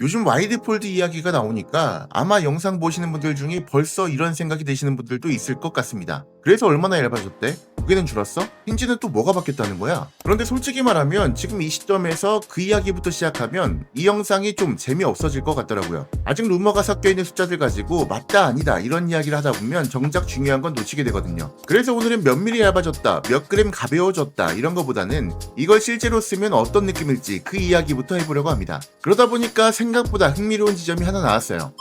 요즘 와이드 폴드 이야기가 나오니까 아마 영상 보시는 분들 중에 벌써 이런 생각이 드시는 분들도 있을 것 같습니다. 그래서 얼마나 얇아졌대? 무게는 줄었어? 힌지는 또 뭐가 바뀌었다는 거야? 그런데 솔직히 말하면 지금 이 시점에서 그 이야기부터 시작하면 이 영상이 좀 재미없어질 것 같더라고요. 아직 루머가 섞여있는 숫자들 가지고 맞다 아니다 이런 이야기를 하다 보면 정작 중요한 건 놓치게 되거든요. 그래서 오늘은 몇 미리 얇아졌다, 몇 그램 가벼워졌다 이런 거보다는 이걸 실제로 쓰면 어떤 느낌일지 그 이야기부터 해보려고 합니다. 그러다 보니까 생각보다 흥미로운 지점이 하나 나왔어요.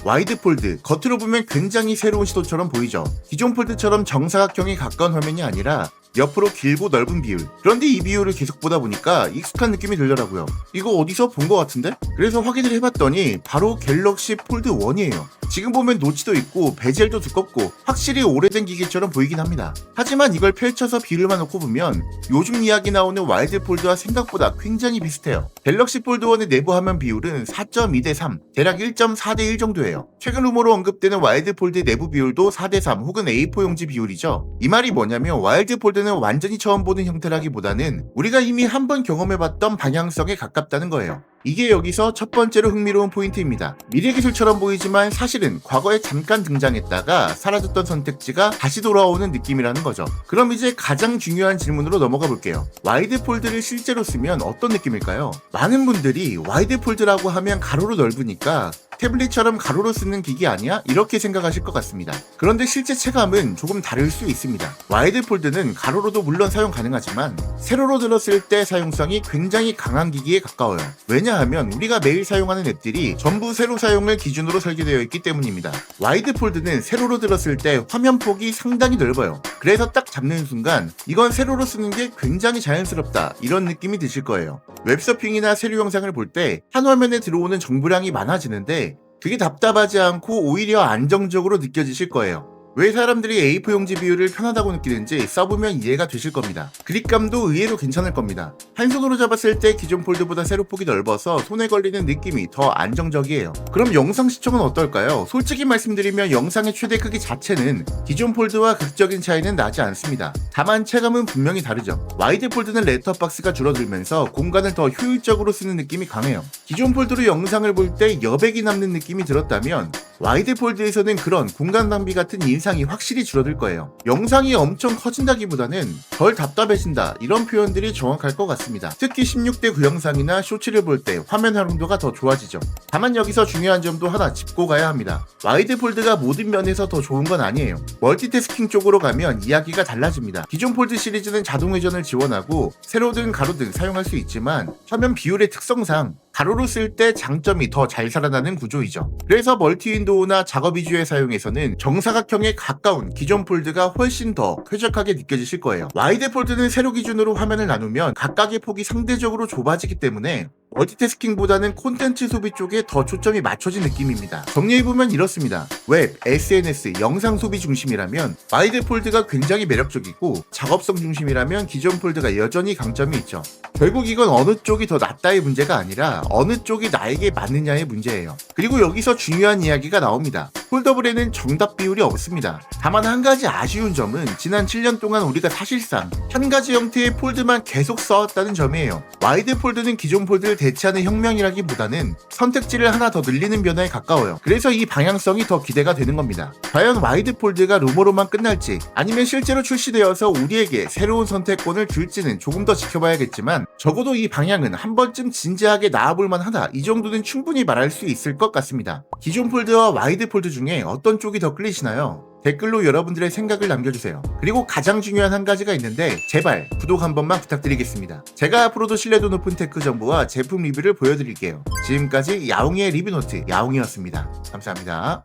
와이드 폴드, 겉으로 보면 굉장히 새로운 시도처럼 보이죠. 기존 폴드처럼 정사각형에 가까운 화면이 아니라 옆으로 길고 넓은 비율. 그런데 이 비율을 계속 보다 보니까 익숙한 느낌이 들더라고요. 이거 어디서 본 것 같은데? 그래서 확인을 해봤더니 바로 갤럭시 폴드 1이에요. 지금 보면 노치도 있고 베젤도 두껍고 확실히 오래된 기계처럼 보이긴 합니다. 하지만 이걸 펼쳐서 비율만 놓고 보면 요즘 이야기 나오는 와이드 폴드와 생각보다 굉장히 비슷해요. 갤럭시 폴드 1의 내부 화면 비율은 4.2:3, 대략 1.4:1 정도예요. 최근 루머로 언급되는 와이드 폴드의 내부 비율도 4:3 혹은 A4 용지 비율이죠. 이 말이 뭐냐면 와이드 폴드는 완전히 처음 보는 형태라기보다는 우리가 이미 한번 경험해봤던 방향성에 가깝다는 거예요. 이게 여기서 첫 번째로 흥미로운 포인트입니다. 미래기술처럼 보이지만 사실은 과거에 잠깐 등장했다가 사라졌던 선택지가 다시 돌아오는 느낌이라는 거죠. 그럼 이제 가장 중요한 질문으로 넘어가 볼게요. 와이드 폴드를 실제로 쓰면 어떤 느낌일까요? 많은 분들이 와이드 폴드라고 하면 가로로 넓으니까 태블릿처럼 가로로 쓰는 기기 아니야? 이렇게 생각하실 것 같습니다. 그런데 실제 체감은 조금 다를 수 있습니다. 와이드 폴드는 가로로도 물론 사용 가능하지만 세로로 들었을 때 사용성이 굉장히 강한 기기에 가까워요. 왜냐하면 우리가 매일 사용하는 앱들이 전부 세로 사용을 기준으로 설계되어 있기 때문입니다. 와이드 폴드는 세로로 들었을 때 화면 폭이 상당히 넓어요. 그래서 딱 잡는 순간 이건 세로로 쓰는 게 굉장히 자연스럽다 이런 느낌이 드실 거예요. 웹서핑이나 세로 영상을 볼 때 한 화면에 들어오는 정보량이 많아지는데 그게 답답하지 않고 오히려 안정적으로 느껴지실 거예요. 왜 사람들이 A4 용지 비율을 편하다고 느끼는지 써보면 이해가 되실 겁니다. 그립감도 의외로 괜찮을 겁니다. 한 손으로 잡았을 때 기존 폴드보다 세로폭이 넓어서 손에 걸리는 느낌이 더 안정적이에요. 그럼 영상 시청은 어떨까요? 솔직히 말씀드리면 영상의 최대 크기 자체는 기존 폴드와 극적인 차이는 나지 않습니다. 다만 체감은 분명히 다르죠. 와이드 폴드는 렛터박스가 줄어들면서 공간을 더 효율적으로 쓰는 느낌이 강해요. 기존 폴드로 영상을 볼 때 여백이 남는 느낌이 들었다면 와이드 폴드에서는 그런 공간 낭비 같은 인상이 확실히 줄어들 거예요. 영상이 엄청 커진다기보다는 덜 답답해진다 이런 표현들이 정확할 것 같습니다. 특히 16:9 영상이나 쇼츠를 볼 때 화면 활용도가 더 좋아지죠. 다만 여기서 중요한 점도 하나 짚고 가야 합니다. 와이드 폴드가 모든 면에서 더 좋은 건 아니에요. 멀티태스킹 쪽으로 가면 이야기가 달라집니다. 기존 폴드 시리즈는 자동 회전을 지원하고 세로든 가로든 사용할 수 있지만 화면 비율의 특성상 가로로 쓸 때 장점이 더 잘 살아나는 구조이죠. 그래서 멀티 윈도우나 작업 위주의 사용에서는 정사각형에 가까운 기존 폴드가 훨씬 더 쾌적하게 느껴지실 거예요. 와이드 폴드는 세로 기준으로 화면을 나누면 각각의 폭이 상대적으로 좁아지기 때문에 멀티태스킹보다는 콘텐츠 소비 쪽에 더 초점이 맞춰진 느낌입니다. 정리해보면 이렇습니다. 웹, SNS, 영상 소비 중심이라면 와이드 폴드가 굉장히 매력적이고 작업성 중심이라면 기존 폴드가 여전히 강점이 있죠. 결국 이건 어느 쪽이 더 낫다의 문제가 아니라 어느 쪽이 나에게 맞느냐의 문제예요. 그리고 여기서 중요한 이야기가 나옵니다. 폴더블에는 정답 비율이 없습니다. 다만 한 가지 아쉬운 점은 지난 7년 동안 우리가 사실상 한 가지 형태의 폴드만 계속 써왔다는 점이에요. 와이드 폴드는 기존 폴드를 대체하는 혁명이라기보다는 선택지를 하나 더 늘리는 변화에 가까워요. 그래서 이 방향성이 더 기대가 되는 겁니다. 과연 와이드 폴드가 루머로만 끝날지 아니면 실제로 출시되어서 우리에게 새로운 선택권을 줄지는 조금 더 지켜봐야겠지만 적어도 이 방향은 한 번쯤 진지하게 나와볼 만하다 이 정도는 충분히 말할 수 있을 것 같습니다. 기존 폴드와 와이드 폴드 중에 어떤 쪽이 더 끌리시나요? 댓글로 여러분들의 생각을 남겨주세요. 그리고 가장 중요한 한 가지가 있는데 제발 구독 한 번만 부탁드리겠습니다. 제가 앞으로도 신뢰도 높은 테크 정보와 제품 리뷰를 보여드릴게요. 지금까지 야옹이의 리뷰노트 야옹이었습니다. 감사합니다.